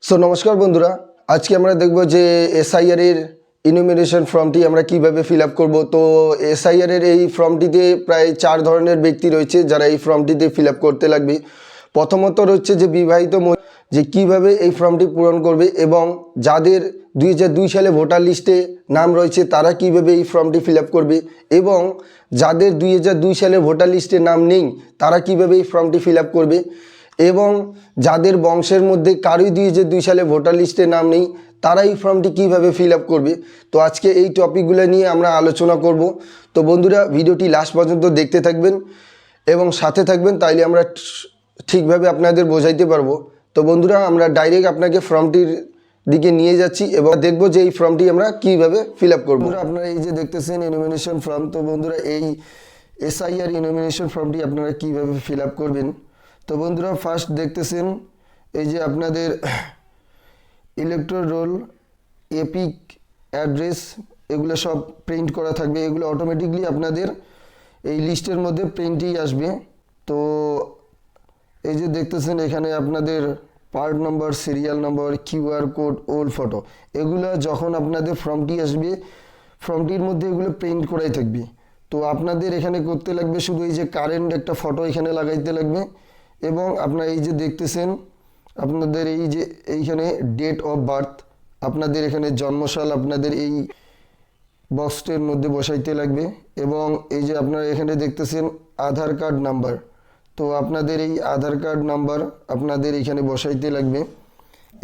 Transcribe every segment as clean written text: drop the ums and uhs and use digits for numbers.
So নমস্কার বন্ধুরা, আজকে আমরা দেখব যে এসআইআর এর ইনুমিনেশন ফর্মটি আমরা কিভাবে ফিল আপ করবো। তো এসআইআর এর এই ফর্মটিতে প্রায় 4 ধরনের ব্যক্তি রয়েছে যারা এই ফর্মটিতে ফিল আপ করতে লাগবে। প্রথমত হচ্ছে যে বিবাহিত যে কিভাবে এই ফর্মটি পূরণ করবে, এবং যাদের 2002 সালে ভোটার লিস্টে নাম রয়েছে তারা কিভাবে এই ফর্মটি ফিল আপ করবে, এবং যাদের 2002 সালে ভোটার লিস্টে নাম নেই তারা কিভাবে এই ফর্মটি ফিল আপ করবে, এবং যাদের বংশের মধ্যে কারোই 2002 সালে ভোটার লিস্টে নাম নেই তারা এই ফর্মটি কীভাবে ফিল আপ করবে। তো আজকে এই টপিকগুলো নিয়ে আমরা আলোচনা করব। তো বন্ধুরা, ভিডিওটি লাস্ট পর্যন্ত দেখতে থাকবেন এবং সাথে থাকবেন, তাইলে আমরা ঠিকভাবে আপনাদের বোঝাইতে পারবো। তো বন্ধুরা, আমরা ডাইরেক্ট আপনাকে ফর্মটির দিকে নিয়ে যাচ্ছি এবং দেখব যে এই ফর্মটি আমরা কীভাবে ফিল আপ করবো। আপনারা এই যে দেখতেছেন ইনোমিনেশন ফর্ম। তো বন্ধুরা, এই এসআইআর ইনোমিনেশন ফর্মটি আপনারা কীভাবে ফিল আপ করবেন। তো বন্ধুরা, ফার্স্ট দেখতেছেন এই যে আপনাদের ইলেকট্রাল রোল, এপিক, অ্যাড্রেস, এগুলো সব প্রিন্ট করা থাকবে। এগুলো অটোমেটিকলি আপনাদের এই লিস্টের মধ্যে প্রিন্টই আসবে। তো এই যে দেখতেছেন এখানে আপনাদের part number, serial number, QR code, old photo, এগুলো যখন আপনাদের ফর্মটি আসবে ফর্মটির মধ্যে এগুলো প্রিন্ট করাই থাকবে। তো আপনাদের এখানে করতে লাগবে শুধু এই যে কারেন্ট একটা ফটো এখানে লাগাইতে লাগবে, এবং আপনারা এই যে দেখতেছেন আপনাদের এই যে এইখানে ডেট অফ বার্থ, আপনাদের এখানে জন্মসাল আপনাদের এই বক্সটির মধ্যে বসাইতে লাগবে, এবং এই যে আপনারা এখানে দেখতেছেন আধার কার্ড নাম্বার, তো আপনাদের এই আধার কার্ড নাম্বার আপনাদের এখানে বসাইতে লাগবে,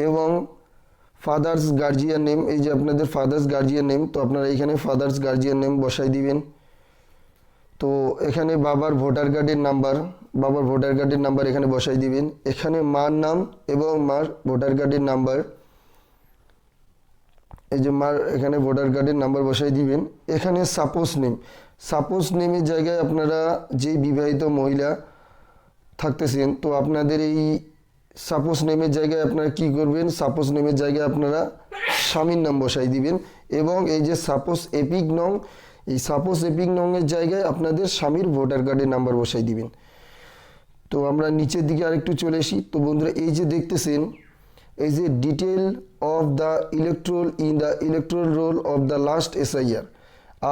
এবং ফাদার্স গার্জিয়ান নেম, এই যে আপনাদের ফাদার্স গার্জিয়ান নেম, তো আপনারা এখানে ফাদার্স গার্জিয়ান নেম বসাই দিবেন। তো এখানে বাবার ভোটার কার্ডের নাম্বার এখানে বসাই দিবেন। এখানে মার নাম এবং মার ভোটার কার্ডের নাম্বার, এই যে মার এখানে ভোটার কার্ডের নাম্বার বসাই দিবেন। এখানে সাপোজ নেমের জায়গায় আপনারা যে বিবাহিত মহিলা থাকতেছেন, তো আপনাদের এই সাপোজ নেমের জায়গায় আপনারা কি করবেন, সাপোজ নেমের জায়গায় আপনারা স্বামীর নাম বসাই দিবেন, এবং এই যে সাপোজ এপিক নং, এই সাপোজ এপিক নংয়ের জায়গায় আপনাদের স্বামীর ভোটার কার্ডের নাম্বার বসাই দিবেন। তো আমরা নিচের দিকে আরেকটু চলে আসি। তো বন্ধুরা, এই যে দেখতেছেন এই যে detail of the electoral in the electoral roll of the last SIR,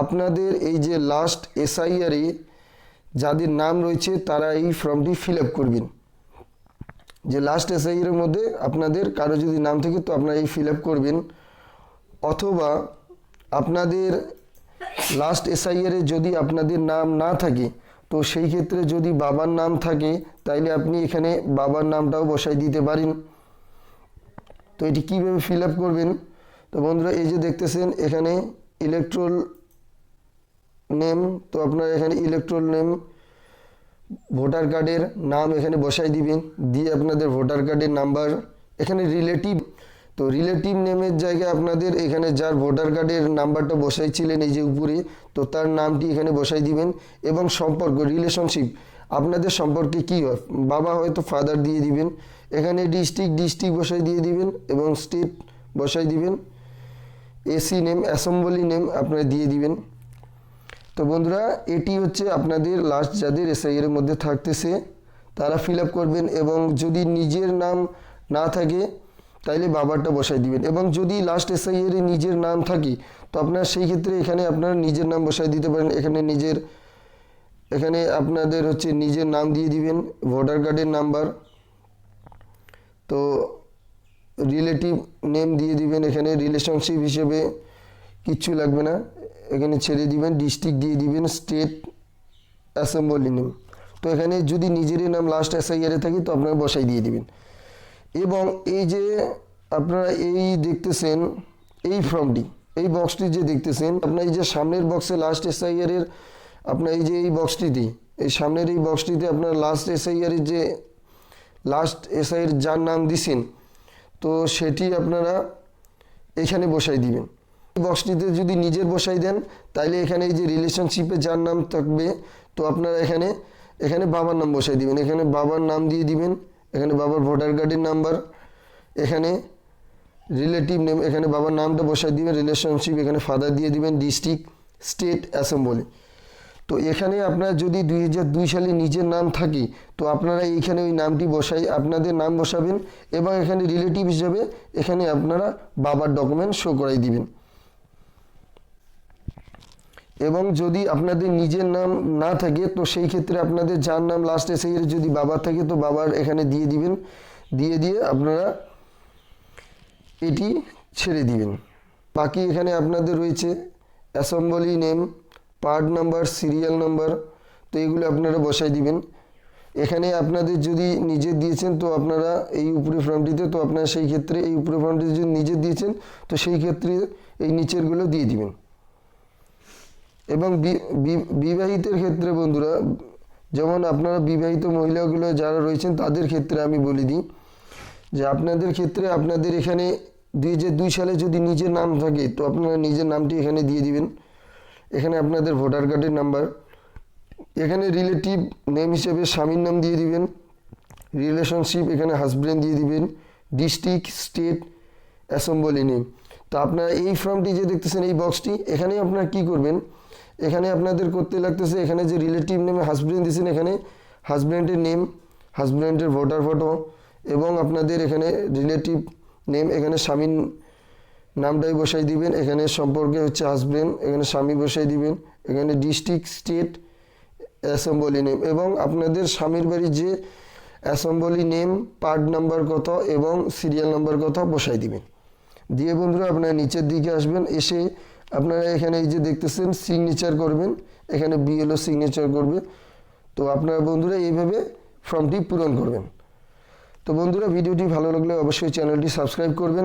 আপনাদের এই যে লাস্ট এসআইআরে যাদের নাম রয়েছে তারা এই ফর্মটি ফিল আপ করবেন। যে লাস্ট এসআইআর এর মধ্যে আপনাদের কারো যদি নাম থাকে তো আপনারা এই ফিল আপ করবেন, অথবা আপনাদের লাস্ট এসআইআরে যদি আপনাদের নাম না থাকে তো সেই ক্ষেত্রে যদি বাবার নাম থাকে তাইলে আপনি এখানে বাবার নামটাও বসাই দিতে পারেন। তো এটি কীভাবে ফিল আপ করবেন, তো বন্ধুরা এই যে দেখতেছেন এখানে ইলেকট্রাল নেম, তো আপনারা এখানে ইলেকট্রাল নেম ভোটার কার্ডের নাম এখানে বসাই দিবেন, দিয়ে আপনাদের ভোটার কার্ডের নাম্বার, এখানে রিলেটিভ, তো রিলেটিভ নেমের জায়গায় আপনাদের এখানে যার ভোটার কার্ডের নাম্বারটা বসাইছিলেন এই যে উপরে, তো তার নামটি এখানে বসাই দিবেন, এবং সম্পর্ক, রিলেশনশিপ, আপনাদের সম্পর্কে কী হয়, বাবা হয়তো ফাদার দিয়ে দিবেন, এখানে ডিস্ট্রিক্ট বসাই দিয়ে দিবেন, এবং স্টেট বসাই দিবেন, এসি নেম, অ্যাসেম্বলি নেম আপনারা দিয়ে দিবেন। তো বন্ধুরা, এটি হচ্ছে আপনাদের লাস্ট যাদের এসআইআর এর মধ্যে থাকতেছে তারা ফিল আপ করবেন, এবং যদি নিজের নাম না থাকে তাইলে বাবারটা বসাই দিবেন, এবং যদি লাস্ট এসআইআর এ নিজের নাম থাকে তো আপনারা সেই ক্ষেত্রে এখানে আপনারা নিজের নাম বসাই দিতে পারেন। এখানে আপনাদের হচ্ছে নিজের নাম দিয়ে দিবেন, ভোটার কার্ডের নাম্বার, তো রিলেটিভ নেম দিয়ে দিবেন, এখানে রিলেশনশিপ হিসেবে কিচ্ছু লাগবে না, এখানে ছেড়ে দিবেন, ডিস্ট্রিক্ট দিয়ে দিবেন, স্টেট, অ্যাসেম্বলি নেম, তো এখানে যদি নিজেরই নাম লাস্ট এসআইআরে থাকে তো আপনারা বসাই দিয়ে দিবেন। এবং এই যে আপনারা এই দেখতেছেন এই ফর্মটি, এই বক্সটি যে দেখতেছেন, আপনার এই যে সামনের বক্সে লাস্ট এসআইআর এর আপনার এই যে এই বক্সটিতে, এই সামনের এই বক্সটিতে আপনার লাস্ট এসআইআর এর যে লাস্ট এসআইআর যার নাম দিছেন তো সেটি আপনারা এখানে বসাই দিবেন। এই বক্সটিতে যদি নিজের বসাই দেন তাইলে এখানে এই যে রিলেশনশিপে যার নাম থাকবে তো আপনারা এখানে বাবার নাম বসাই দিবেন, এখানে বাবার নাম দিয়ে দিবেন, এখানে বাবার ভোটার কার্ডের নাম্বার, এখানে রিলেটিভ নেম, এখানে বাবার নামটা বসাই দিবেন, রিলেশনশিপ এখানে ফাদার দিয়ে দিবেন, ডিস্ট্রিক্ট, স্টেট, অ্যাসেম্বলি। তো এখানে আপনার যদি 2002 সালে নিজের নাম থাকে তো আপনারা এইখানে ওই নামটি আপনাদের নাম বসাবেন এবং এখানে রিলেটিভ হিসাবে এখানে আপনারা বাবার ডকুমেন্ট শো করাই দিবেন। এবং যদি আপনাদের নিজের নাম না থাকে তো সেই ক্ষেত্রে আপনাদের যার নাম লাস্ট এসআইআর যদি বাবার থাকে তো বাবার এখানে দিয়ে দিবেন, দিয়ে আপনারা এটি ছেড়ে দিবেন। বাকি এখানে আপনাদের রয়েছে assembly name, part number, serial number, তো এগুলো আপনারা বসাই দিবেন। এখানে আপনাদের যদি নিজে দিয়েছেন তো আপনারা এই উপরে ফর্মটিতে, তো আপনারা সেই ক্ষেত্রে এই উপরে ফর্মটিতে যদি নিজে দিয়েছেন তো সেই ক্ষেত্রে এই নিচেরগুলো দিয়ে দিবেন। এবং বিবাহিতের ক্ষেত্রে বন্ধুরা, যেমন আপনারা বিবাহিত মহিলাগুলো যারা রয়েছেন তাদের ক্ষেত্রে আমি বলে দিই যে আপনাদের ক্ষেত্রে আপনাদের এখানে 2002 সালে যদি নিজের নাম থাকে তো আপনারা নিজের নামটি এখানে দিয়ে দিবেন। এখানে আপনাদের ভোটার কার্ডের নাম্বার, এখানে রিলেটিভ নেম হিসেবে স্বামীর নাম দিয়ে দিবেন, রিলেশনশিপ এখানে হাজব্যান্ড দিয়ে দিবেন, ডিস্ট্রিক্ট, স্টেট, অ্যাসেম্বলি নেম। তো আপনারা এই ফর্মটি যে দেখতেছেন এই বক্সটি, এখানে আপনারা কি করবেন, এখানে আপনাদের করতে লাগতেছে এখানে যে রিলেটিভ নেমে হাজব্যান্ড দিয়েছেন এখানে হাজব্যান্ডের নেম, হাজব্যান্ডের ভোটার ফটো এবং আপনাদের এখানে রিলেটিভ নেম এখানে স্বামীর নামটাই বসাই দিবেন। এখানে সম্পর্কে হচ্ছে হাজব্যান্ড, এখানে স্বামী বসাই দিবেন, এখানে ডিস্ট্রিক্ট, স্টেট, অ্যাসেম্বলি নেম এবং আপনাদের স্বামীর বাড়ির যে অ্যাসেম্বলি নেম, পার্ট নাম্বার কত এবং সিরিয়াল নাম্বার কত বসাই দিবেন। দিয়ে বন্ধুরা আপনারা নিচের দিকে আসবেন, এসে আপনারা এখানে এই যে দেখতেছেন সিগনেচার করবেন, এখানে বিএলও সিগনেচার করবে। তো আপনারা বন্ধুরা এইভাবে ফর্মটি পূরণ করবেন। তো বন্ধুরা ভিডিওটি ভালো লাগলে অবশ্যই চ্যানেলটি সাবস্ক্রাইব করবেন।